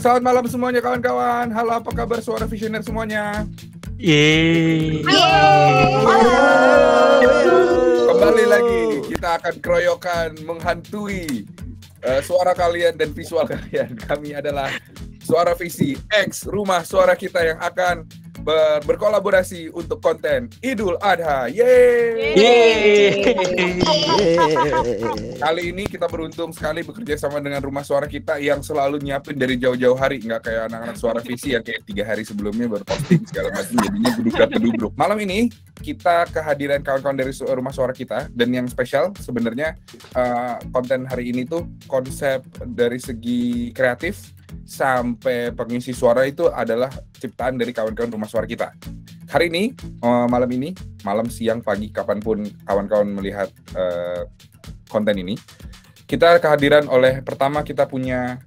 Selamat malam semuanya kawan-kawan. Halo, apa kabar suara visioner semuanya? Yeay. Kembali lagi, kita akan keroyokan menghantui suara kalian dan visual kalian. Kami adalah Suara Visi X Rumah Suara Kita yang akan berkolaborasi untuk konten Idul Adha. Yeay! Kali ini kita beruntung sekali bekerja sama dengan Rumah Suara Kita yang selalu nyiapin dari jauh-jauh hari, nggak kayak anak-anak Suara Visi yang kayak 3 hari sebelumnya baru posting segala macam, jadinya gedubrak-gedubruk. Malam ini kita kehadiran kawan-kawan dari Rumah Suara Kita, dan yang spesial sebenarnya konten hari ini tuh konsep dari segi kreatif sampai pengisi suara itu adalah ciptaan dari kawan-kawan Rumah Suara Kita. Hari ini, malam, siang, pagi, kapanpun kawan-kawan melihat konten ini, kita kehadiran oleh, pertama kita punya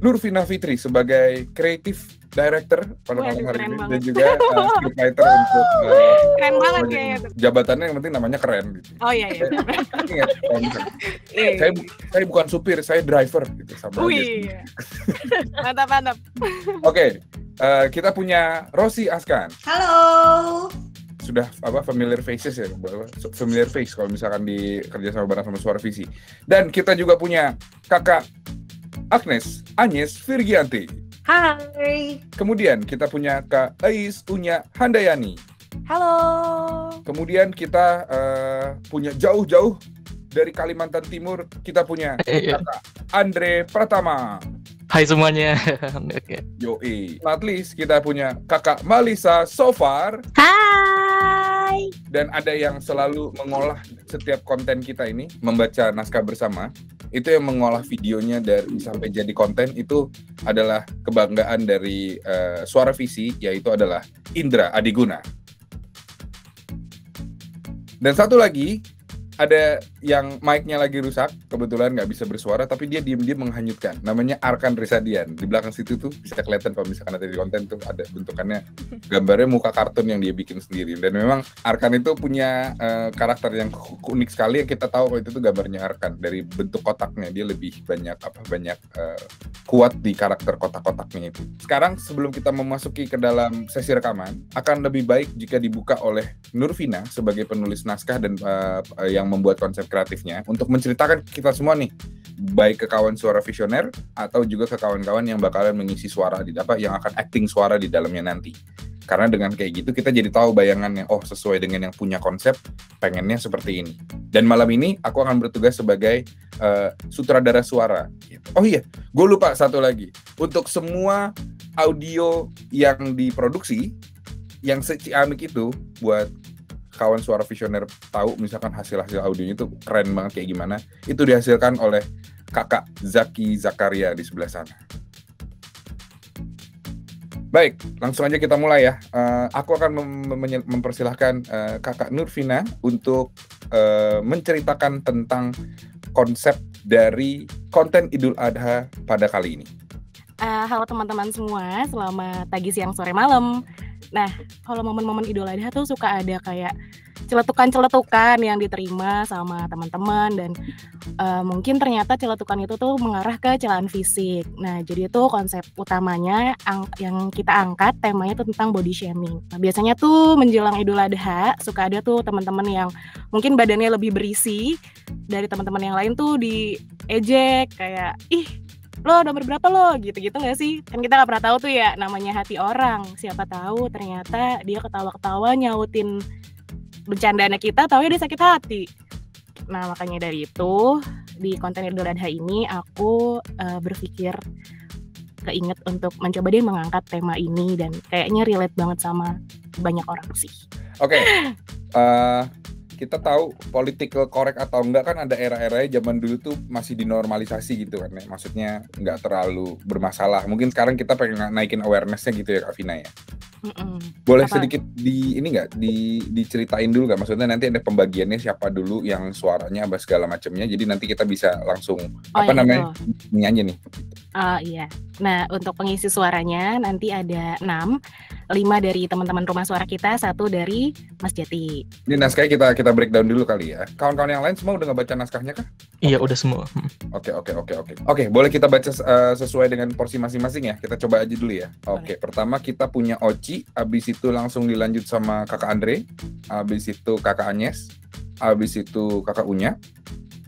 Nurvina Fitri sebagai Creative Director pada malam hari ini, dan juga scriptwriter untuk keren banget kayaknya. Jabatannya yang penting namanya keren gitu. Oh iya. Ingat, saya bukan supir, saya driver gitu sama. Wih. Mantap. Oke, kita punya Rosi Askan. Halo. Sudah familiar faces ya, familiar face kalau misalkan di kerja sama bareng sama Suara Visi. Dan kita juga punya Kakak Agnes Virgianti. Hai. Kemudian kita punya Kak Ais Unya Handayani. Halo. Kemudian kita punya jauh-jauh dari Kalimantan Timur, kita punya Kakak Andre Pratama. Hai semuanya. Oke. Yoi. At least kita punya Kakak Malisa Sofar. Hai. Dan ada yang selalu mengolah setiap konten kita ini, membaca naskah bersama. Itu yang mengolah videonya dari sampai jadi konten, itu adalah kebanggaan dari Suara Visi, yaitu adalah Indra Adiguna. Dan satu lagi, ada yang mic-nya lagi rusak, kebetulan nggak bisa bersuara, tapi dia diam-diam menghanyutkan. Namanya Arkan Risadian. Di belakang situ tuh bisa kelihatan kalau misalkan ada di konten tuh ada bentukannya, gambarnya muka kartun yang dia bikin sendiri. Dan memang Arkan itu punya karakter yang unik sekali, yang kita tahu kalau itu tuh gambarnya Arkan. Dari bentuk kotaknya, dia lebih banyak kuat di karakter kotak-kotaknya itu. Sekarang sebelum kita memasuki ke dalam sesi rekaman, akan lebih baik jika dibuka oleh Nurvina sebagai penulis naskah dan yang membuat konsep kreatifnya untuk menceritakan kita semua nih, baik ke kawan Suara Visioner atau juga ke kawan-kawan yang bakalan mengisi suara yang akan acting suara di dalamnya nanti. Karena dengan kayak gitu kita jadi tahu bayangannya, oh sesuai dengan yang punya konsep, pengennya seperti ini. Dan malam ini aku akan bertugas sebagai sutradara suara. Oh iya, gue lupa satu lagi. Untuk semua audio yang diproduksi, yang seciamik itu, buat kawan Suara Visioner tahu misalkan hasil-hasil audionya itu keren banget kayak gimana, itu dihasilkan oleh Kakak Zaki Zakaria di sebelah sana. Baik, langsung aja kita mulai ya. Aku akan mempersilahkan Kakak Nurvina untuk menceritakan tentang konsep dari konten Idul Adha pada kali ini. Halo teman-teman semua, selamat pagi, siang, sore, malam. Nah, kalau momen-momen Idul Adha tuh suka ada kayak celetukan-celetukan yang diterima sama teman-teman, dan mungkin ternyata celetukan itu tuh mengarah ke celaan fisik. Nah, jadi itu konsep utamanya yang kita angkat, temanya tuh tentang body shaming. Nah, biasanya tuh menjelang Idul Adha suka ada tuh teman-teman yang mungkin badannya lebih berisi dari teman-teman yang lain tuh diejek kayak, ih lo nomor berapa lo, gitu-gitu nggak sih? Kan kita nggak pernah tahu tuh ya namanya hati orang. Siapa tahu ternyata dia ketawa-ketawa nyautin bercandaannya kita, tahu dia sakit hati. Nah, makanya dari itu di konten Idul Adha ini aku berpikir keinget untuk mencoba deh mengangkat tema ini, dan kayaknya relate banget sama banyak orang sih. Oke. Kita tahu political correct atau enggak kan ada era-eranya, zaman dulu tuh masih dinormalisasi gitu kan ya. Maksudnya nggak terlalu bermasalah. Mungkin sekarang kita pengen naikin awareness-nya gitu ya Kak Vina ya. Boleh sedikit diceritain dulu nggak? Maksudnya nanti ada pembagiannya siapa dulu yang suaranya apa segala macamnya. Jadi nanti kita bisa langsung ini aja nih. Iya. Nah, untuk pengisi suaranya nanti ada 6. 5 dari teman-teman rumah suara kita, 1 dari Mas Jati. Ini naskahnya kita breakdown dulu kali ya. Kawan-kawan yang lain semua udah ngebaca naskahnya kah? Iya, udah semua. Oke. Oke, boleh kita baca sesuai dengan porsi masing-masing ya. Kita coba aja dulu ya. Oke, pertama kita punya Oci, abis itu langsung dilanjut sama Kakak Andre, abis itu Kakak Agnes, abis itu Kakak Unya.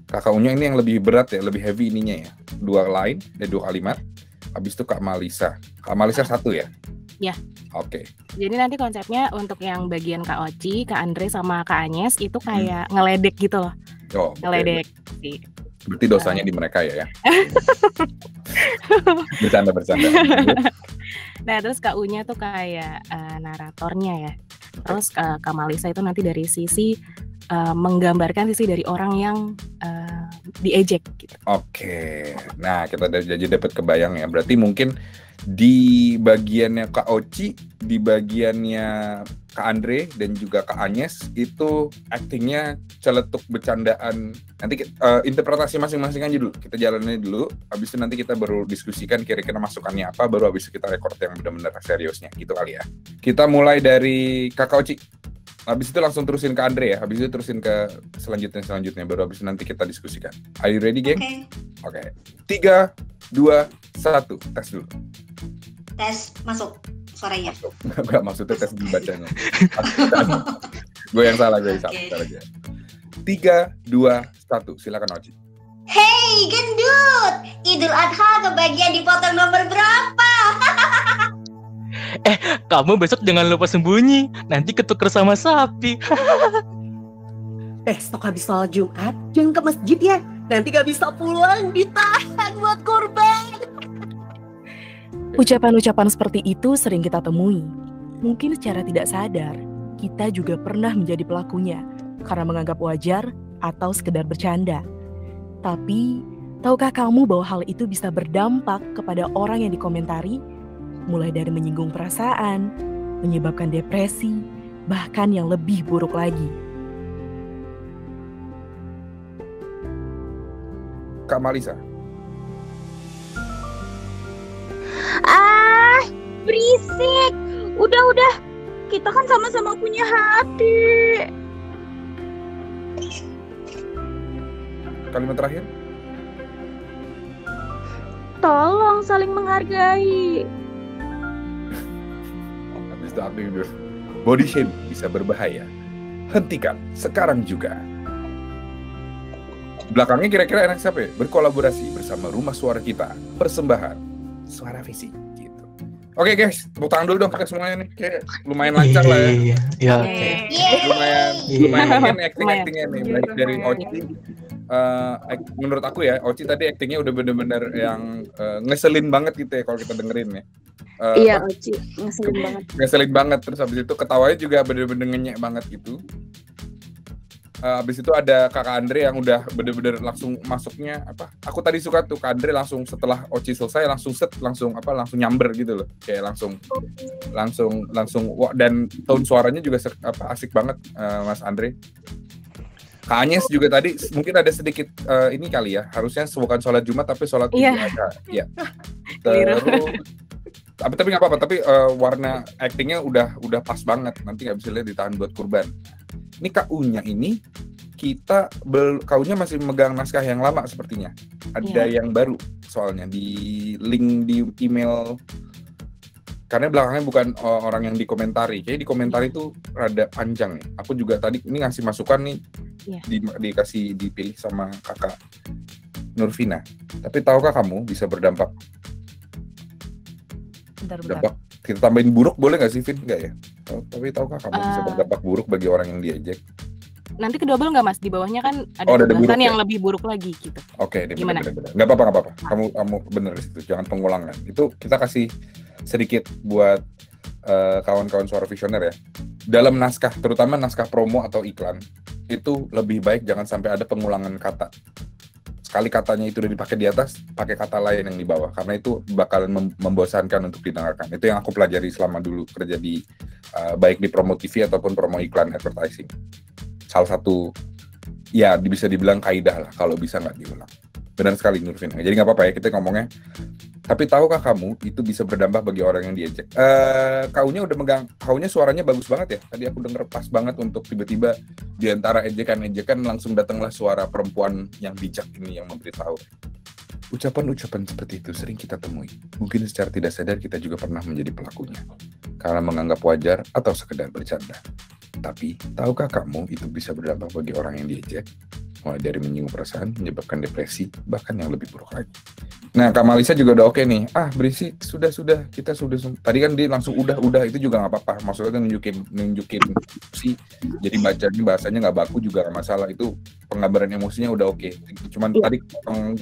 Kakak Unya ini yang lebih berat ya, lebih heavy ininya ya. 2 line, 2 kalimat. Abis itu Kak Malisa. Kak Malisa 1 ya? Ya. Oke. Jadi nanti konsepnya untuk yang bagian Kak Oci, Kak Andre sama Kak Agnes itu kayak ngeledek gitu loh. Oh, Ngeledek. berarti dosanya di mereka ya. Bercanda. Nah, terus Kak Unya tuh kayak naratornya ya. Terus Kak Malisa itu nanti dari sisi menggambarkan sisi dari orang yang diejek gitu. Oke. Nah, kita jadi dapat kebayang ya. Berarti mungkin di bagiannya Kak Oci, di bagiannya Kak Andre dan juga Kak Agnes itu actingnya celetuk bercandaan. Nanti interpretasi masing-masing aja dulu. Kita jalanin dulu. Habis itu nanti kita baru diskusikan kira-kira masukannya apa. Baru habis itu kita record yang benar-benar seriusnya. Gitu kali ya. Kita mulai dari Kak Oci. Habis itu langsung terusin ke Andre ya. Habis itu terusin ke selanjutnya. Baru habis itu nanti kita diskusikan. Are you ready, geng? Oke. 3, 2, 1. Tes dulu. Tes masuk suaranya. Enggak, maksudnya tes dibacanya. Gue yang salah aja. 3, 2, 1. Silakan Oci. Hey gendut, Idul Adha kebagian dipotong nomor berapa? Kamu besok jangan lupa sembunyi. Nanti ketuker sama sapi. Besok habis sholat Jumat, jangan ke masjid ya. Nanti gak bisa pulang, ditahan buat korban. Ucapan-ucapan seperti itu sering kita temui. Mungkin secara tidak sadar, kita juga pernah menjadi pelakunya karena menganggap wajar atau sekedar bercanda. Tapi, tahukah kamu bahwa hal itu bisa berdampak kepada orang yang dikomentari? Mulai dari menyinggung perasaan, menyebabkan depresi, bahkan yang lebih buruk lagi. Kak Malisa. Berisik. Udah. Kita kan sama-sama punya hati. Kalimat terakhir. Tolong saling menghargai. Habis itu acting dulu. Body shame bisa berbahaya. Hentikan sekarang juga. Belakangnya kira-kira enak siapa ya? Berkolaborasi bersama Rumah Suara Kita. Persembahan Suara Fisik gitu. Oke guys, tepuk tangan dulu dong kita semuanya nih. Kayak lumayan lancar lah ya. Iya, oke. Lumayan acting-actingnya nih. Baik dari Oci. Menurut aku ya, Oci tadi actingnya udah bener-bener yang ngeselin banget gitu ya kalau kita dengerin ya. Iya, Oci, ngeselin banget. Ngeselin banget, terus habis itu ketawanya juga bener-bener ngenyek banget gitu. Habis itu ada Kakak Andre yang udah bener-bener langsung masuknya apa? Aku tadi suka tuh Kak Andre langsung setelah Oci selesai langsung langsung nyamber gitu loh. Kayak langsung wah, dan tone suaranya juga asik banget Mas Andre. Kak Agnes juga tadi mungkin ada sedikit ini kali ya, harusnya bukan sholat Jumat tapi sholat Idul Adha. Iya. Terus tapi nggak apa-apa, tapi warna actingnya udah pas banget, nanti nggak bisa lihat ditahan buat kurban. Ini Kak Unya ini Kak Unya masih megang naskah yang lama sepertinya. Ada yang baru soalnya di link di email, karena belakangnya bukan orang yang dikomentari. Kayaknya di komentar itu rada panjang nih. Aku juga tadi ini ngasih masukan nih, dikasih dipilih sama Kakak Nurvina. Tapi tahukah kamu bisa berdampak? Berdampak. Kita tambahin buruk boleh nggak sih, Vin? Nggak ya? Tapi tahukah kamu bisa berdampak buruk bagi orang yang diejek? Nanti kedouble nggak Mas? Di bawahnya kan ada buruk, yang ya? lebih buruk lagi gitu. Oke, gimana? Bener. Nggak apa-apa. Kamu bener di situ. Jangan pengulangan. Itu kita kasih sedikit buat kawan-kawan suara visioner ya. Dalam naskah, terutama naskah promo atau iklan, itu lebih baik jangan sampai ada pengulangan kata. Sekali katanya itu udah dipakai di atas, pakai kata lain yang di bawah, karena itu bakalan membosankan untuk didengarkan. Itu yang aku pelajari selama dulu kerja di baik di promo TV ataupun promo iklan advertising. Salah satu ya bisa dibilang kaidah lah kalau bisa nggak diulang. Benar sekali Nurvin. Jadi nggak apa-apa ya, kita ngomongnya Tapi tahukah kamu itu bisa berdampak bagi orang yang diejek? Kaunya udah megang, kaunya suaranya bagus banget ya. Tadi aku denger pas banget untuk tiba-tiba di antara ejekan-ejekan langsung datanglah suara perempuan yang bijak ini yang memberitahu. Ucapan-ucapan seperti itu sering kita temui. Mungkin secara tidak sadar kita juga pernah menjadi pelakunya. Karena menganggap wajar atau sekedar bercanda. Tapi, tahukah kamu itu bisa berdampak bagi orang yang diejek? Mulai dari menyinggung perasaan, menyebabkan depresi, bahkan yang lebih buruk lagi. Nah, Kak Malisa juga udah oke nih. Berisik, sudah, kita sudah. Tadi kan dia langsung udah, itu juga nggak apa-apa. Maksudnya kan nunjukin sih. Jadi bacanya bahasanya nggak baku juga nggak masalah. Itu penggambaran emosinya udah oke. Cuman tadi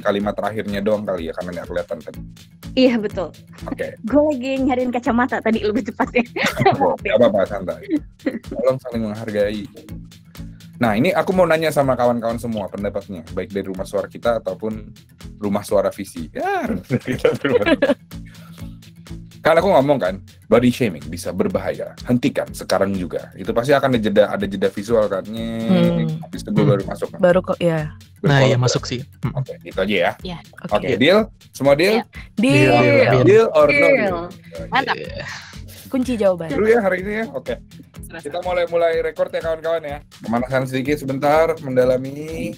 kalimat terakhirnya doang kali ya, karena nggak kelihatan tadi. Iya betul. Oke. Gue lagi nyariin kacamata tadi lebih tepatnya. Nggak apa-apa, santai. Tolong saling menghargai. Nah, ini aku mau nanya sama kawan-kawan semua pendapatnya, baik dari rumah suara kita ataupun rumah suara visi. Ya, kita Karena aku ngomong kan, body shaming bisa berbahaya. Hentikan sekarang juga. Itu pasti akan ada jeda visual kan. Habis itu baru masuk. Baru kok ya. Nah, ya masuk sih. Oke, itu aja ya. Iya. Oke, deal? Semua deal? Deal. Deal or no deal? Mantap. Kunci jawaban. Dulu ya hari ini ya. Oke. Kita mulai record ya kawan-kawan ya. Pemanasan sedikit sebentar, mendalami.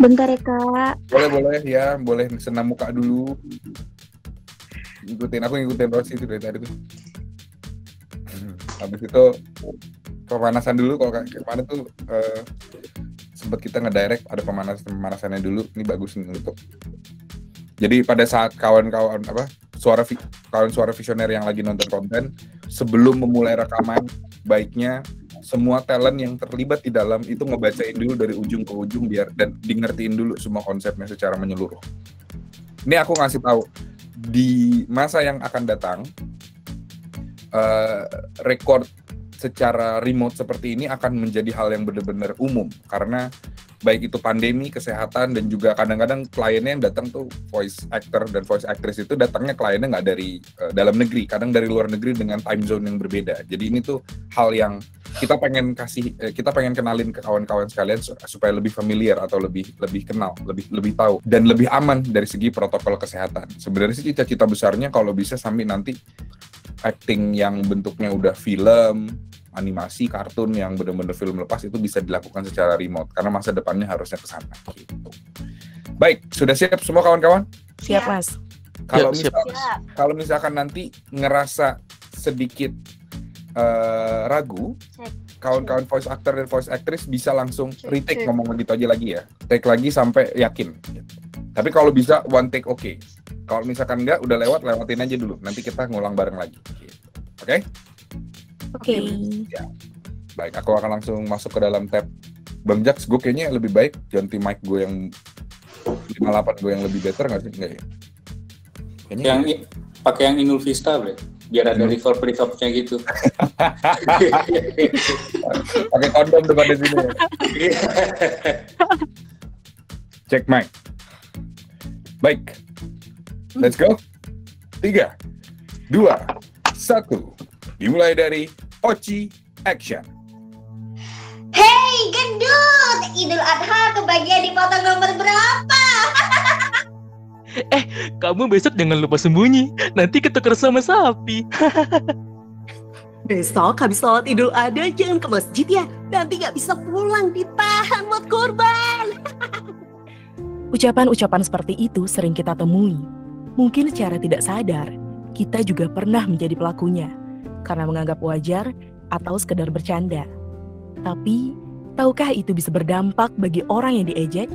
Bentar ya Kak. Boleh ya, boleh senam muka dulu. Aku ngikutin Rosi itu dari tadi tuh. Habis itu pemanasan dulu. Kalau kemarin tuh sempat kita ngedirect ada pemanasannya dulu. Ini bagus nih untuk. Jadi pada saat kawan-kawan suara visioner yang lagi nonton konten, sebelum memulai rekaman, baiknya semua talent yang terlibat di dalam itu ngebacain dulu dari ujung ke ujung biar dan ngertiin dulu semua konsepnya secara menyeluruh. Ini aku ngasih tahu di masa yang akan datang, record secara remote seperti ini akan menjadi hal yang benar-benar umum karena baik itu pandemi, kesehatan, dan juga kadang-kadang kliennya yang datang tuh voice actor dan voice actress itu datangnya kliennya nggak dari dalam negeri, kadang dari luar negeri dengan time zone yang berbeda. Jadi ini tuh hal yang kita pengen kenalin ke kawan-kawan sekalian supaya lebih familiar atau lebih kenal, lebih tahu dan lebih aman dari segi protokol kesehatan. Sebenarnya sih cita-cita besarnya kalau bisa sampai nanti acting yang bentuknya udah film, animasi, kartun yang benar-benar film lepas itu bisa dilakukan secara remote karena masa depannya harusnya ke sana gitu. Baik, sudah siap semua kawan-kawan? Siap, Mas. Kalau misalkan nanti ngerasa sedikit ragu, kawan-kawan voice actor dan voice actress bisa langsung retake ngomong gitu aja lagi ya. Take lagi sampai yakin. Tapi kalau bisa one take oke. Kalau misalkan enggak, udah lewatin aja dulu. Nanti kita ngulang bareng lagi. Oke? Oke. Ya. Baik, aku akan langsung masuk ke dalam tab. Bang Jax, gue kayaknya lebih baik ganti mic gue yang 58 gue yang lebih better nggak sih? Enggak ya? Kayaknya yang pakai yang Inul Vista, Bre. Biar ada reverb-nya gitu. Pakai kondom depan di sini. Cek mic. Baik. Let's go. 3, 2, 1. Dimulai dari Oci Action. Hey gendut, Idul Adha kebagian dipotong nomor berapa? Kamu besok jangan lupa sembunyi. Nanti ketukar sama sapi. Besok habis sholat Idul Adha jangan ke masjid ya. Nanti nggak bisa pulang, ditahan buat korban. Ucapan-ucapan seperti itu sering kita temui. Mungkin secara tidak sadar, kita juga pernah menjadi pelakunya karena menganggap wajar atau sekedar bercanda. Tapi, tahukah itu bisa berdampak bagi orang yang diejek?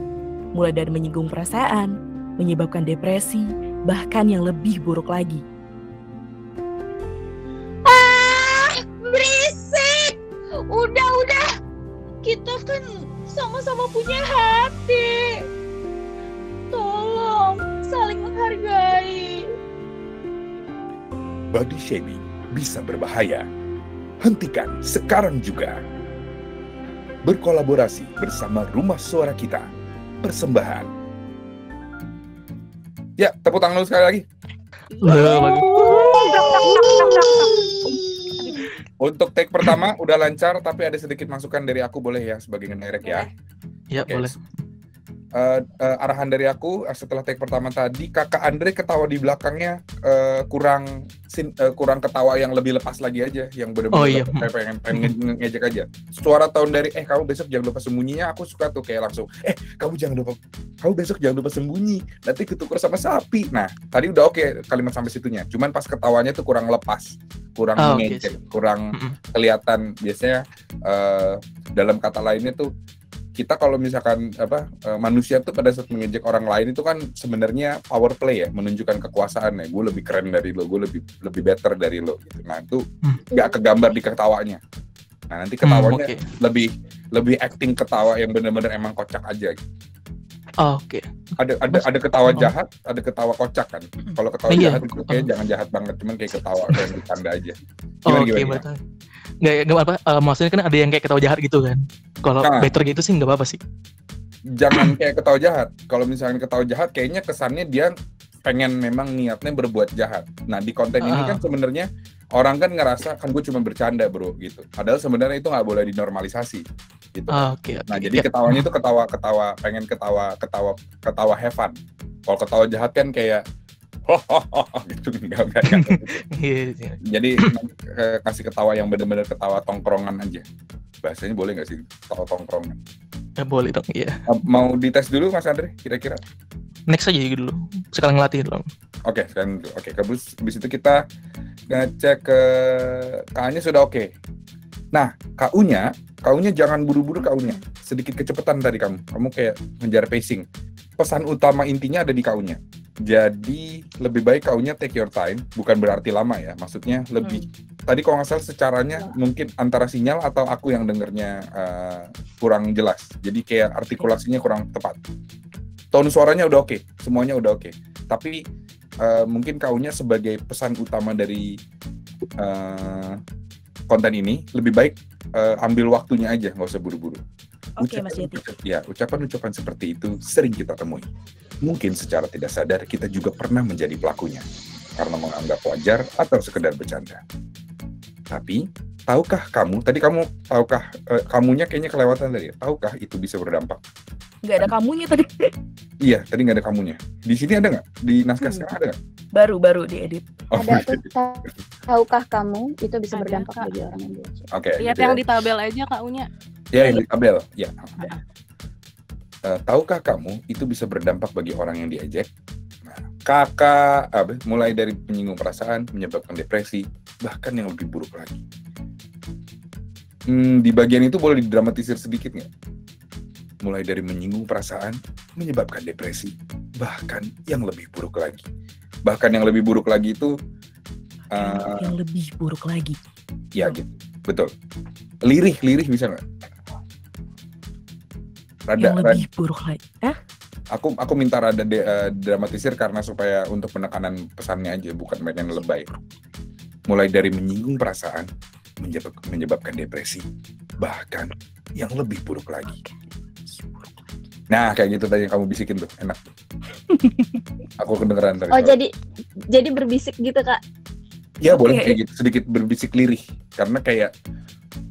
Mulai dari menyinggung perasaan, menyebabkan depresi, bahkan yang lebih buruk lagi. Berisik! Udah. Kita kan sama-sama punya hati. Tolong, saling menghargai. Body shaming bisa berbahaya. Hentikan sekarang juga. Berkolaborasi bersama Rumah Suara Kita. Persembahan. Ya, tepuk tangan dulu sekali lagi. Untuk take pertama udah lancar, tapi ada sedikit masukan dari aku boleh ya sebagai nge-direct ya. Ya, Oke. boleh. arahan dari aku setelah take pertama tadi, kakak Andre ketawa di belakangnya kurang ketawa yang lebih lepas lagi aja, yang benar-benar pengen ngejek aja. Suara tahun dari kamu besok jangan lupa sembunyinya, aku suka tuh kayak langsung kamu besok jangan lupa sembunyi, nanti ketuker sama sapi. Nah tadi udah oke kalimat sampai situnya, cuman pas ketawanya tuh kurang lepas, kurang ngejek, kurang kelihatan. Biasanya dalam kata lainnya tuh, kita kalau misalkan manusia tuh pada saat mengejek orang lain itu kan sebenarnya power play ya, menunjukkan kekuasaan ya, gue lebih keren dari lo, gue lebih better dari lo gitu. Nah itu nggak kegambar di ketawanya. Nah nanti ketawanya lebih acting ketawa yang benar-benar emang kocak aja gitu. Ada ketawa jahat, ada ketawa kocak kan. Kalau ketawa jahat itu kayak jangan jahat banget, cuman kayak ketawa dan bercanda aja. Gimana? Betul. Nggak apa, maksudnya kan ada yang kayak ketawa jahat gitu kan. Kalau better gitu sih nggak apa-apa sih. Jangan kayak ketawa jahat. Kalau misalnya ketawa jahat, kayaknya kesannya dia pengen memang niatnya berbuat jahat. Nah di konten ini kan sebenarnya orang kan ngerasa kan gue cuma bercanda bro gitu. Padahal sebenarnya itu nggak boleh dinormalisasi gitu. Nah jadi ketawanya itu ketawa pengen ketawa have fun. Kalau ketawa jahat kan kayak gitu enggak. Jadi kasih ketawa yang benar-benar ketawa tongkrongan aja. Bahasanya boleh nggak sih ketawa tongkrongan? Ya boleh dong, iya. Mau dites dulu Mas Andre kira-kira? Next aja dulu. Sekalian ngelatih dulu. Oke, sekarang dulu. Oke, habis itu kita ngecek ke KA-nya sudah oke. Nah, KU-nya jangan buru-buru KU-nya. Sedikit kecepatan tadi kamu. Kamu kayak ngejar pacing. Pesan utama intinya ada di KU-nya. Jadi lebih baik KU-nya take your time, bukan berarti lama ya. Maksudnya lebih tadi kalau nggak salah secaranya mungkin antara sinyal atau aku yang dengernya kurang jelas. Jadi kayak artikulasinya kurang tepat. Tone suaranya udah oke, semuanya udah oke. Tapi mungkin KU-nya sebagai pesan utama dari konten ini lebih baik ambil waktunya aja, nggak usah buru-buru. Oke, Mas Yeti. Ya, ucapan-ucapan seperti itu sering kita temui. Mungkin secara tidak sadar kita juga pernah menjadi pelakunya karena menganggap wajar atau sekedar bercanda. Tapi, tahukah kamu, kamunya kayaknya kelewatan tadi ya, tahukah itu bisa berdampak? Nggak ada kamunya tadi. Iya, tadi nggak ada kamunya. Di sini ada nggak? Di naskah sekarang ada nggak? Baru diedit. Ada tuh, tahukah kamu itu bisa berdampak bagi orang yang diejek. Oke. Lihat yang di tabel aja KU-nya. Ya, yang di tabel. Ya. Tahukah kamu itu bisa berdampak bagi orang yang diejek? Nah, mulai dari menyinggung perasaan, menyebabkan depresi, bahkan yang lebih buruk lagi. Di bagian itu boleh didramatisir sedikit nggak? Mulai dari menyinggung perasaan, menyebabkan depresi, bahkan yang lebih buruk lagi. Bahkan yang lebih buruk lagi itu yang lebih buruk lagi. Ya gitu, betul. Lirih bisa nggak? Yang lebih buruk lagi. Aku minta rada dramatisir karena supaya untuk penekanan pesannya aja, bukan pengen lebay. Mulai dari menyinggung perasaan, menyebabkan depresi, bahkan yang lebih buruk lagi. Nah, kayak gitu tadi yang kamu bisikin tuh, enak. Aku kedengeran tadi. Oh, jadi berbisik gitu, Kak? Ya, boleh kayak gitu, sedikit berbisik lirih. Karena kayak,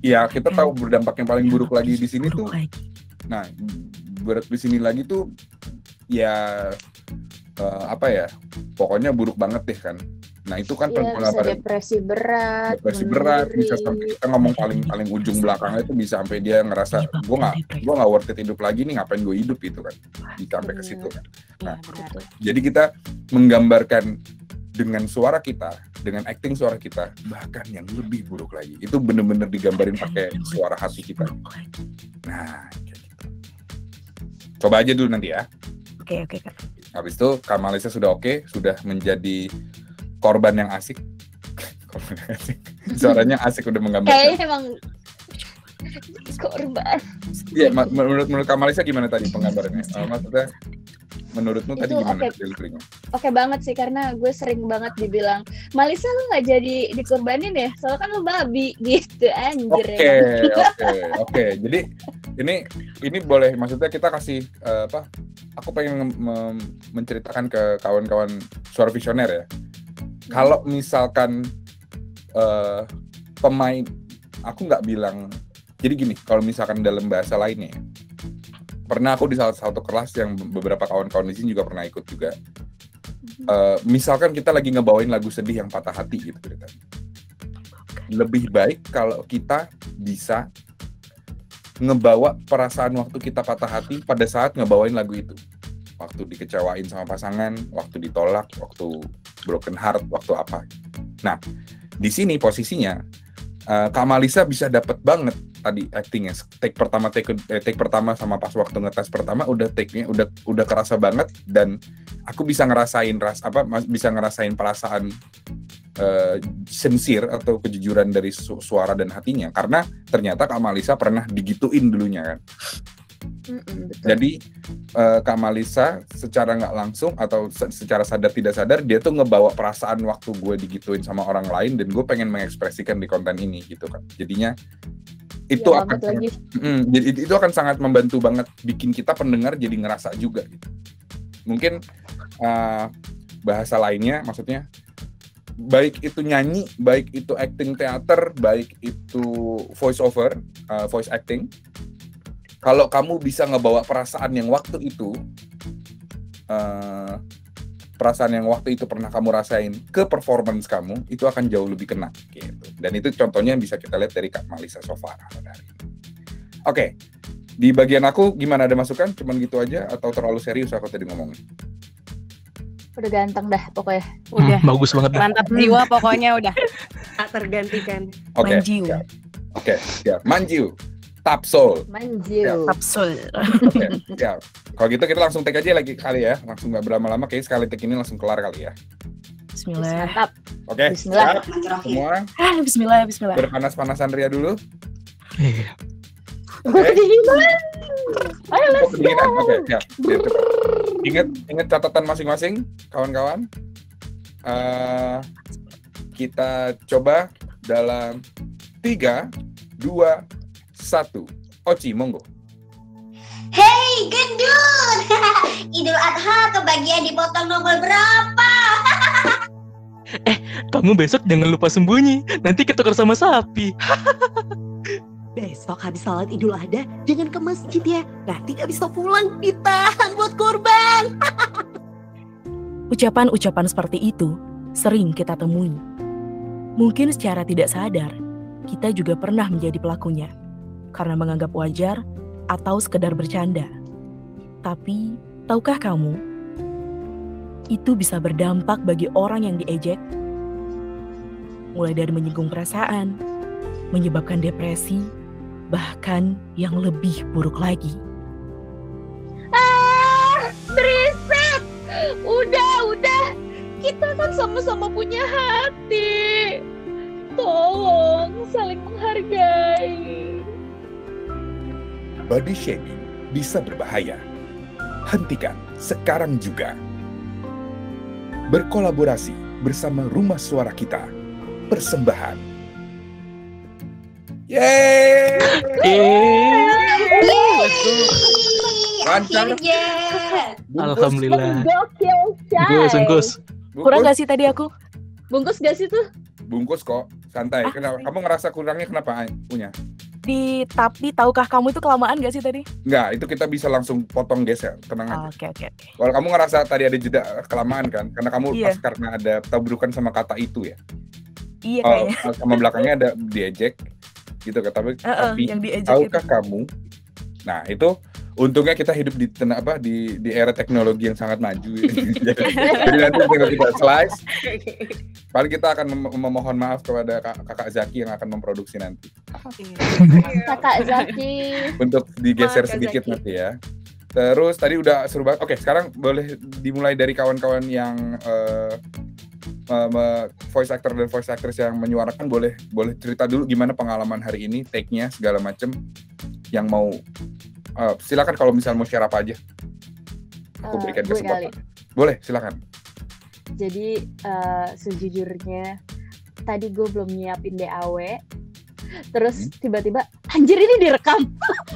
ya kita tahu berdampak yang paling buruk lagi di sini tuh. Nah, di sini lagi tuh, ya pokoknya buruk banget deh kan. Nah itu kan bisa depresi berat, bisa sampai kita ngomong paling ujung belakangnya itu bisa sampai dia ngerasa gue nggak worth it hidup lagi nih, ngapain gue hidup gitu kan, sampai ke situ kan. Nah jadi kita menggambarkan dengan suara kita, dengan acting suara kita, bahkan yang lebih buruk lagi itu bener-bener digambarin pakai suara hati kita. Nah kayak gitu. Coba aja dulu nanti ya. Oke Kak. Habis itu Kak Malisa sudah sudah menjadi korban yang asik. Suaranya asik udah menggambarkan. Kayaknya emang korban. Iya, menurut Kak Malisa gimana tadi penggambarannya? Maksudnya menurutmu tadi gimana? Oke banget sih, karena gue sering banget dibilang, Malisa lu nggak jadi dikorbanin ya, soalnya kan lu babi gitu, anjir. Oke. Jadi ini boleh, maksudnya kita kasih aku pengen menceritakan ke kawan-kawan suara visioner ya. Kalau misalkan pemain, aku nggak bilang, jadi gini, kalau misalkan dalam bahasa lainnya, pernah aku di salah satu kelas yang beberapa kawan-kawan di sini juga pernah ikut juga. Misalkan kita lagi ngebawain lagu sedih yang patah hati gitu ceritanya. Lebih baik kalau kita bisa ngebawa perasaan waktu kita patah hati pada saat ngebawain lagu itu. Waktu dikecewain sama pasangan, waktu ditolak, waktu broken heart, waktu apa. Nah, di sini posisinya Kak Malisa bisa dapet banget tadi actingnya. Take pertama sama pas waktu ngetes pertama udah take-nya udah kerasa banget, dan aku bisa ngerasain bisa ngerasain perasaan sincere atau kejujuran dari suara dan hatinya, karena ternyata Kak Malisa pernah digituin dulunya kan. Jadi Kak Malisa secara nggak langsung atau secara sadar tidak sadar dia tuh ngebawa perasaan waktu gue digituin sama orang lain, dan gue pengen mengekspresikan di konten ini gitu kan. Jadinya itu itu akan sangat membantu banget bikin kita pendengar jadi ngerasa juga gitu. Mungkin bahasa lainnya maksudnya baik itu nyanyi, baik itu acting teater, baik itu voice over, voice acting. Kalau kamu bisa ngebawa perasaan yang waktu itu pernah kamu rasain ke performance kamu, itu akan jauh lebih kena gitu. Dan itu contohnya bisa kita lihat dari Kak Malisa so far. Oke, di bagian aku gimana, ada masukan? Cuman gitu aja atau terlalu serius aku tadi ngomongin? Udah ganteng dah pokoknya. Udah. Bagus banget. Mantap jiwa pokoknya udah. Tak tergantikan. Oke. Manjiu. Oke, ya. Manjiu. Tapsol. Manjiu. Tapsul. Oke, ya. Kalau gitu kita langsung take aja lagi kali ya. Langsung nggak berlama-lama, kayaknya sekali take ini langsung kelar kali ya. Bismillah. Mantap. Oke, Bismillah. siap semua. Bismillah. Berpanas-panasan Ria dulu. Iya. Oke. Ayo let's go. Kedinginan. Oke, siap. Ingat catatan masing-masing, kawan-kawan. Kita coba dalam 3, 2, 1. Oci, monggo. Hey gendut, Idul Adha kebagian dipotong nomor berapa? Kamu besok jangan lupa sembunyi. Nanti ketukar sama sapi. Besok habis salat Idul Adha jangan ke masjid ya. Nanti gak bisa pulang, ditahan buat korban. Ucapan-ucapan seperti itu sering kita temui. Mungkin secara tidak sadar, kita juga pernah menjadi pelakunya karena menganggap wajar atau sekedar bercanda. Tapi, tahukah kamu, itu bisa berdampak bagi orang yang diejek, mulai dari menyinggung perasaan, menyebabkan depresi, bahkan yang lebih buruk lagi. Berisik. Udah. Kita kan sama-sama punya hati. Tolong saling menghargai. Body shaming bisa berbahaya. Hentikan sekarang juga. Berkolaborasi bersama Rumah Suara Kita. Persembahan. Yeay! Lancar. Alhamdulillah. Gokil, Chay. Bungkus. Kurang gak sih tadi aku? Bungkus gak sih tuh? Bungkus kok, santai. Kenapa? Kamu ngerasa kurangnya kenapa punya? Tapi tahukah kamu itu kelamaan gak sih tadi? Enggak, itu kita bisa langsung potong geser, tenang aja. Oke. Kalau kamu ngerasa tadi ada jeda kelamaan kan, karena kamu Iya. pas karena ada tabrukan sama kata itu ya. Iya kayaknya. Sama belakangnya ada diejek gitu kan, tapi Yang diejek tahukah itu. kamu? Nah, itu untungnya kita hidup di era teknologi yang sangat maju. Jadi nanti tinggal kita slice. Paling kita akan memohon maaf kepada Kakak Zaki yang akan memproduksi nanti. Kakak Zaki. Untuk digeser Kakak sedikit Zaki. nanti ya. Terus tadi udah seru banget. Oke, sekarang boleh dimulai dari kawan-kawan yang voice actor dan voice actress yang menyuarakan, boleh cerita dulu gimana pengalaman hari ini, take-nya segala macem. Yang mau silakan kalau misalnya mau share apa aja. Aku berikan gue kesempatan. kali. Boleh, silakan. Jadi sejujurnya tadi gue belum nyiapin DAW. Terus tiba-tiba anjir ini direkam.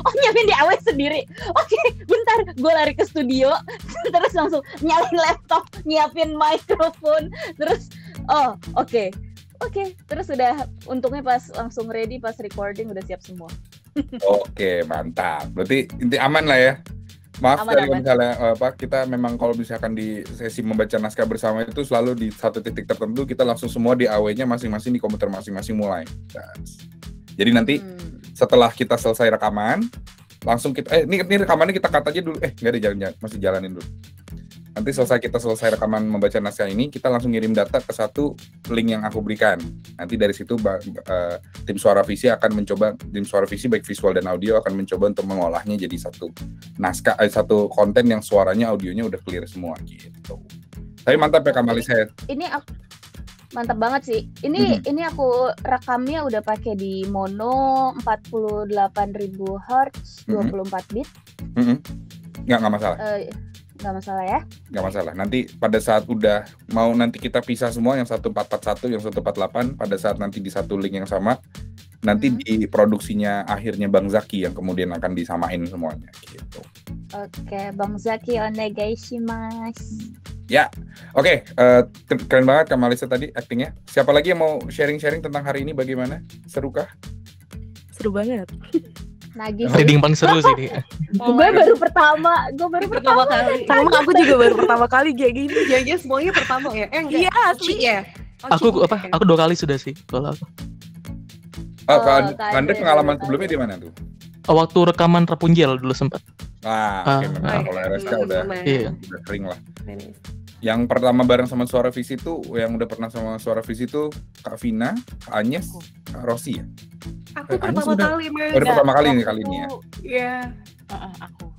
Oh, nyiapin DAW sendiri. Oke, bentar, gue lari ke studio. Terus langsung nyalain laptop, nyiapin mikrofon. Terus oke. Terus udah, untungnya pas langsung ready, pas recording udah siap semua. Oke, mantap. Berarti inti aman lah ya. Maaf Aman, dari aman. misalnya kita memang kalau misalkan di sesi membaca naskah bersama itu selalu di satu titik tertentu kita langsung semua di AW-nya masing-masing di komputer masing-masing mulai. Jadi nanti setelah kita selesai rekaman langsung kita ini rekamannya kita cut aja dulu. Enggak ada jangan masih jalanin dulu. Nanti kita selesai rekaman membaca naskah ini, kita langsung ngirim data ke satu link yang aku berikan. Nanti dari situ tim Suara Visi baik visual dan audio akan mencoba untuk mengolahnya jadi satu naskah, satu konten yang suaranya, audionya udah clear semua gitu. Tapi mantap ya Kamalis saya. Ini mantap banget sih. Ini aku rekamnya udah pakai di mono 48.000 Hz, 24 bit. Nggak masalah. Nggak masalah ya? Nggak masalah. Nanti pada saat udah mau nanti kita pisah semua yang 1441, yang 148 pada saat nanti di satu link yang sama, nanti di produksinya akhirnya Bang Zaki yang kemudian akan disamain semuanya gitu. Oke, Bang Zaki onegaishimasu. Ya, oke. Keren banget Kamalisa tadi actingnya. Siapa lagi yang mau sharing-sharing tentang hari ini bagaimana? Serukah? Seru banget. Nagih. Reading paling seru sih ini. Gue baru pertama kali. Sama aku juga baru pertama kali kayak gini. Jadi semuanya pertama ya? Enggak. Iya, Ci ya. Aku 2 kali sudah sih kalau aku. Andre pengalaman sebelumnya di mana tuh? Waktu rekaman Rapunzel dulu sempat. Oke, memang kalau RSK udah sering lah. Yang pertama bareng sama Suara Visi tuh, yang udah pernah sama Suara Visi tuh Kak Vina, Kak Agnes, Kak Rosi ya? Aku pertama kali, Mas. Baru pertama kali nih kali ini ya? Iya. Aku.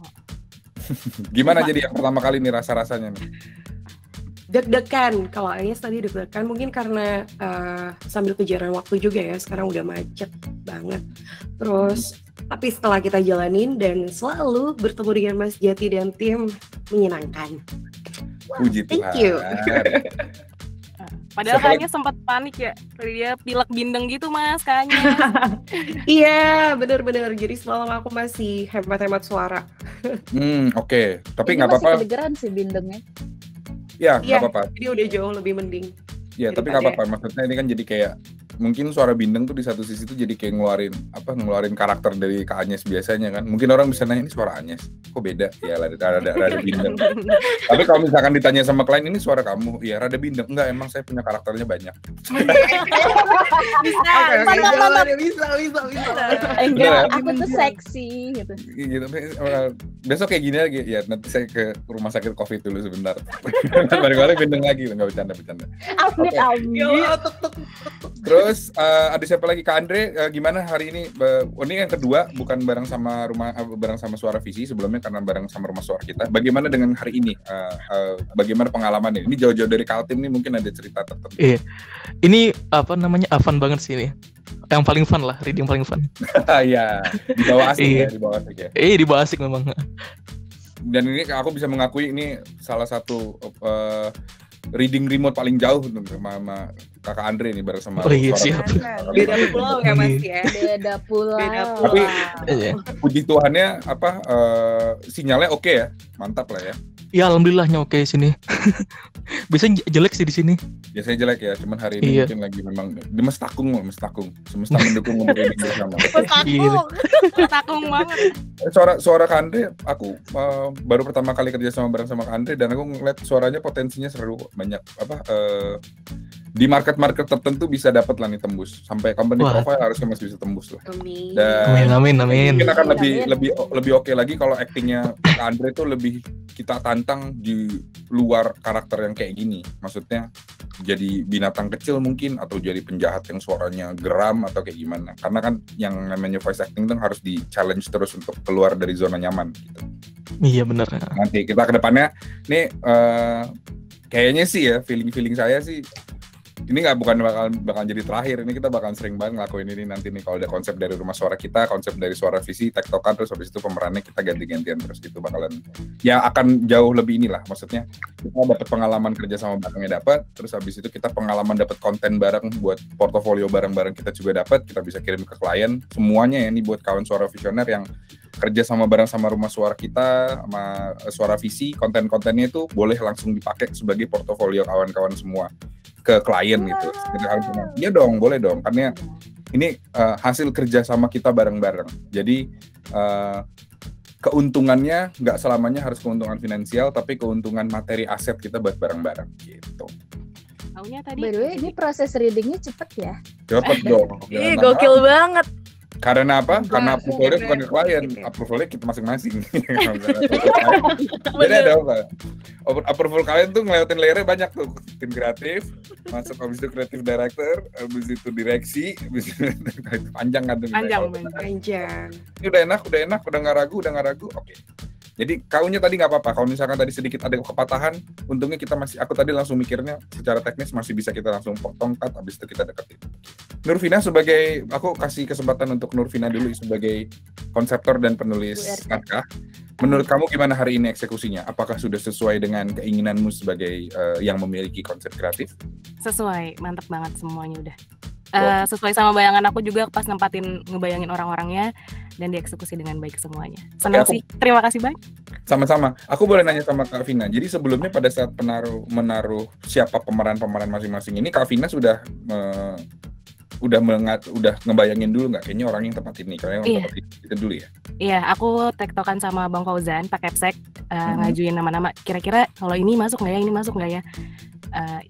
Gimana jadi yang pertama kali nih rasa-rasanya nih? Deg-degan. Kalau Agnes tadi deg-degan mungkin karena sambil kejaran waktu juga ya, sekarang udah macet banget. Terus tapi setelah kita jalanin dan selalu bertemu dengan Mas Jati dan tim, menyenangkan. Puji Tuhan. Thank you. Padahal kayaknya sempat panik ya, dia pilek bindeng gitu Mas kayaknya. Iya, benar-benar. Jadi semalam aku masih hemat-hemat suara. Oke. Tapi Ini nggak masih apa-apa. kedengeran sih bindengnya. Ya, nggak apa-apa. Jadi udah jauh lebih mending. Ya, tapi nggak apa-apa. Maksudnya ini kan jadi kayak mungkin suara bindeng tuh di satu sisi tuh jadi kayak ngeluarin karakter dari Kak Agnes biasanya kan. Mungkin orang bisa nanya ini suara Agnes, kok beda? Ya rada bindeng. Tapi kalau misalkan ditanya sama klien ini suara kamu, ya rada bindeng. Enggak, emang saya punya karakternya banyak. Bisa. Enggak, aku tuh seksi gitu. Gitu. Besok kayak gini lagi, ya nanti saya ke rumah sakit COVID dulu sebentar. Balik-balik bindeng lagi, nggak bercanda. Amin. Terus ada siapa lagi? Kak Andre, gimana hari ini? Ini yang kedua, bukan bareng sama Suara Visi, sebelumnya karena bareng sama Rumah Suara kita. Bagaimana dengan hari ini? Bagaimana pengalamannya? Ini jauh-jauh dari Kaltim nih, mungkin ada cerita tertentu. Iya. Ini fun banget sih ini. Yang paling fun lah, reading paling fun. Iya, di bawah asik ya, di bawah asik ya. Di bawah asik memang. Dan ini aku bisa mengakui ini salah satu reading remote paling jauh sama Kakak Andre nih bareng sama siap. Beda pulau ya Mas ya. Beda pulau. Tapi puji Tuhannya sinyalnya oke ya, mantap lah ya. Ya alhamdulillahnya oke sini. Biasanya jelek sih di sini. Biasanya jelek ya, cuman hari ini mungkin lagi memang di mestakung. Semesta mendukung untuk reading bersama. Mestakung banget. Suara Kak Andre, aku baru pertama kali kerja bareng sama Kak Andre dan aku ngeliat suaranya potensinya seru, banyak di market tertentu bisa dapat lah nih tembus sampai company profile harusnya masih bisa tembus lah. Amin. Mungkin akan lebih oke lagi kalau actingnya Kak Andre tuh lebih kita tantang di luar karakter yang kayak gini. Maksudnya jadi binatang kecil mungkin atau jadi penjahat yang suaranya geram atau kayak gimana. Karena kan yang namanya voice acting tuh harus di challenge terus untuk keluar dari zona nyaman gitu. Iya benar. Nanti kita ke depannya nih kayaknya sih ya feeling saya sih ini bukan bakal jadi terakhir, ini kita bakal sering banget ngelakuin ini nanti nih kalau ada konsep dari Rumah Suara kita, konsep dari Suara Visi, tektokan, terus habis itu pemerannya kita ganti-gantian terus gitu bakalan ya akan jauh lebih inilah, maksudnya kita dapat pengalaman kerja sama barengnya dapat, terus habis itu kita pengalaman dapat konten bareng buat portofolio bareng-bareng kita juga dapat, kita bisa kirim ke klien semuanya ya, ini buat kawan Suara Visioner yang kerja bareng sama Rumah Suara kita sama Suara Visi, konten-kontennya itu boleh langsung dipakai sebagai portofolio kawan-kawan semua ke klien gitu. Iya dong, boleh dong. Karena ini hasil kerja sama kita bareng-bareng. Jadi keuntungannya nggak selamanya harus keuntungan finansial, tapi keuntungan materi aset kita buat bareng-bareng gitu. Taunya tadi. By the way, ini proses readingnya cepet ya? Cepet dong. Ih, gokil banget. Karena apa? Karena Enggak, approvalnya bukan ke klien, gitu. approvalnya kita masing-masing. Jadi ada apa? Approval klien tuh ngelewatin layernya banyak tuh. Tim kreatif, masuk habis itu creative director, habis itu direksi, habis itu panjang kan tuh. Panjang. Panjang. Ini udah enak, udah nggak ragu, oke. Jadi kaunya tadi nggak apa-apa. Kalau misalkan tadi sedikit ada kepatahan, untungnya aku tadi langsung mikirnya secara teknis masih bisa kita langsung potong cut, habis itu kita deketin. Nurvina aku kasih kesempatan untuk Nurvina dulu sebagai konseptor dan penulis naskah. Menurut kamu gimana hari ini eksekusinya? Apakah sudah sesuai dengan keinginanmu sebagai yang memiliki konsep kreatif? Sesuai, mantep banget semuanya udah. Sesuai sama bayangan aku juga pas ngebayangin orang-orangnya dan dieksekusi dengan baik semuanya. Senang sih, terima kasih banyak. Sama-sama. Aku boleh nanya sama Kak Vina. Jadi sebelumnya pada saat menaruh siapa pemeran-pemeran masing-masing ini, Kak Vina sudah udah ngebayangin dulu nggak? Kayaknya orang yang tepat ini. Kayaknya orang tepat ini. Itu dulu ya. Iya, aku tektokan sama Bang Fauzan, Pak Kepsek, ngajuin nama-nama. Kira-kira kalau ini masuk nggak ya? Ini masuk nggak ya?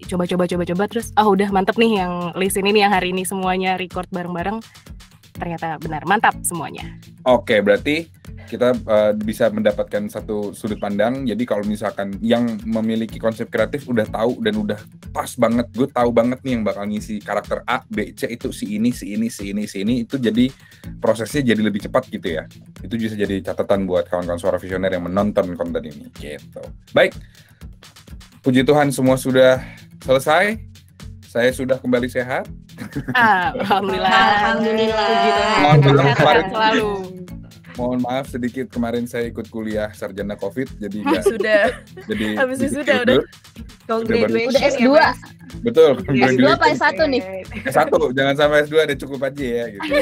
Coba terus udah mantep nih yang list ini nih yang hari ini semuanya record bareng-bareng, ternyata benar mantap semuanya. Oke, berarti kita bisa mendapatkan satu sudut pandang. Jadi kalau misalkan yang memiliki konsep kreatif udah tahu dan udah pas banget, gue tahu banget nih yang bakal ngisi karakter A, B, C itu si ini, itu jadi prosesnya jadi lebih cepat gitu ya. Itu bisa jadi catatan buat kawan-kawan suara visioner yang menonton konten ini gitu. Baik. Puji Tuhan semua sudah selesai. Saya sudah kembali sehat. Alhamdulillah. Mohon maaf sedikit kemarin saya ikut kuliah sarjana COVID jadi Habis sudah udah S2. Betul. S2 apa S1 nih? S1, jangan sampai S2 ada cukup aja ya gitu.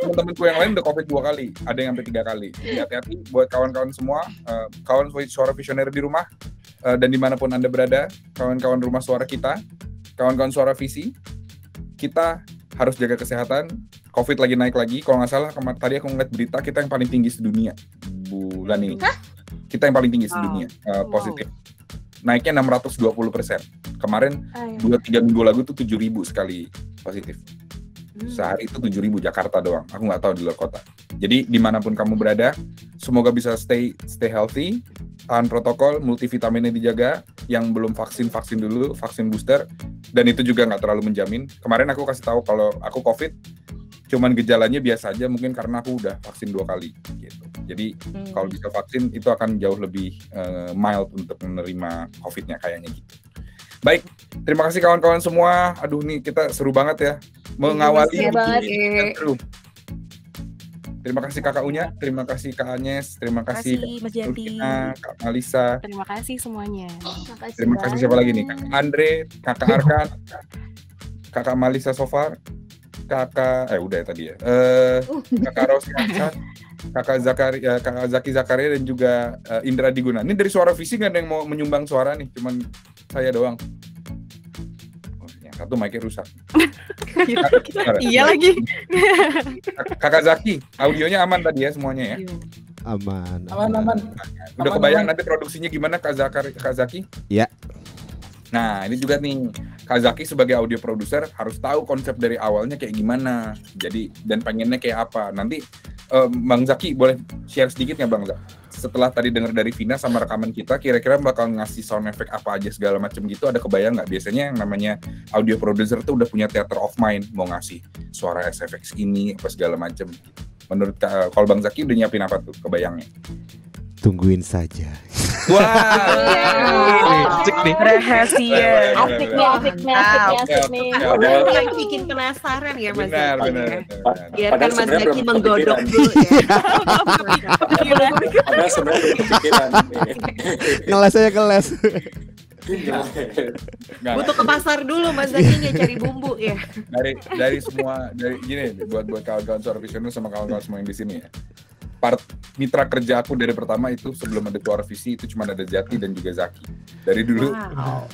Temen-temenku yang lain udah COVID 2 kali, ada yang sampai 3 kali. Jadi hati-hati buat kawan-kawan semua, kawan suara visioner di rumah dan dimanapun Anda berada, kawan-kawan rumah suara kita, kawan-kawan suara visi, kita harus jaga kesehatan. COVID lagi naik lagi, kalau nggak salah tadi aku ngeliat berita kita yang paling tinggi sedunia bulan ini. Kita yang paling tinggi sedunia positif. Naiknya 620%. Kemarin 2-3 minggu lalu tuh 7.000 sekali positif. Sehari itu 7.000 Jakarta doang. Aku nggak tahu di luar kota. Jadi dimanapun kamu berada, semoga bisa stay healthy, tahan protokol, multivitaminnya dijaga. Yang belum vaksin dulu, vaksin booster. Dan itu juga nggak terlalu menjamin. Kemarin aku kasih tahu kalau aku COVID, cuman gejalanya biasa aja, mungkin karena aku udah vaksin 2 kali gitu. Jadi kalau bisa vaksin itu akan jauh lebih mild untuk menerima COVID-nya kayaknya gitu. Baik, terima kasih kawan-kawan semua. Aduh nih kita seru banget ya mengawali ini. Terima kasih Kakak Unya, terima kasih Kak Agnes, terima kasih Mas Jati, Kak Malisa. Terima kasih semuanya. Terima kasih siapa lagi nih? Kak Andre, Kakak Arkan, Kakak Malisa Sofar, Kakak udah tadi ya. Kakak Rosi Hansan, Kakak Zaki Zakaria dan juga Indra Diguna. Ini dari Suara Visi nggak ada yang mau menyumbang suara nih, cuman saya doang. Yang satu mic-nya rusak. Iya lagi. Kakak Zaki, audionya aman tadi ya semuanya ya? Aman. Udah kebayang nanti produksinya gimana Kak Zaki? Iya. Nah, ini juga nih, Kak Zaki sebagai audio produser harus tahu konsep dari awalnya kayak gimana. Jadi, dan pengennya kayak apa. Nanti Bang Zaki boleh share sedikit nggak Bang Zaki? Setelah tadi dengar dari Vina sama rekaman kita, kira-kira bakal ngasih sound effect apa aja segala macam gitu, ada kebayang nggak? Biasanya yang namanya audio producer tuh udah punya theater of mind, mau ngasih suara SFX ini, apa segala macam. Menurut kalau Bang Zaki udah nyiapin apa tuh kebayangnya? Tungguin saja. asik nih, rahasia. Asik nih. Yang bikin penasaran ya Mas Zaki. Benar. Biarkan Mas Zaki menggodok dulu ya. Padahal sebenarnya belum kepikiran. Ngeles aja keles. Butuh ke pasar dulu Mas Zaki cari bumbu ya. Dari gini buat kawan-kawan suara visioner sama kawan-kawan semua yang di sini ya. Mitra kerja aku dari pertama itu sebelum ada Suara Visi itu cuma ada Jati dan juga Zaki. Dari dulu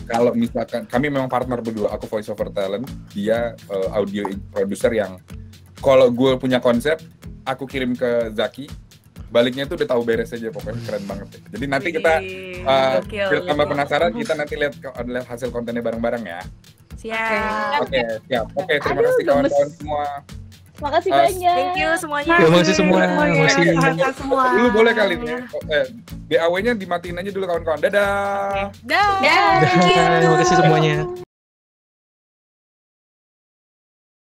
kalau misalkan kami memang partner berdua, aku voice over talent, dia audio producer yang kalau gue punya konsep aku kirim ke Zaki, baliknya tuh udah tahu beres aja, pokoknya keren banget ya. Jadi nanti kita biar tambah penasaran, kita nanti lihat hasil kontennya bareng-bareng ya. Siap. Oke, siap. Oke, terima kasih kawan-kawan semua. Makasih banyak. Thank you semuanya. Terima kasih semua. Terima semua. Dulu boleh kali ini. BAW-nya dimatiin aja dulu kawan-kawan. Dadah. Dah. Terima kasih semuanya.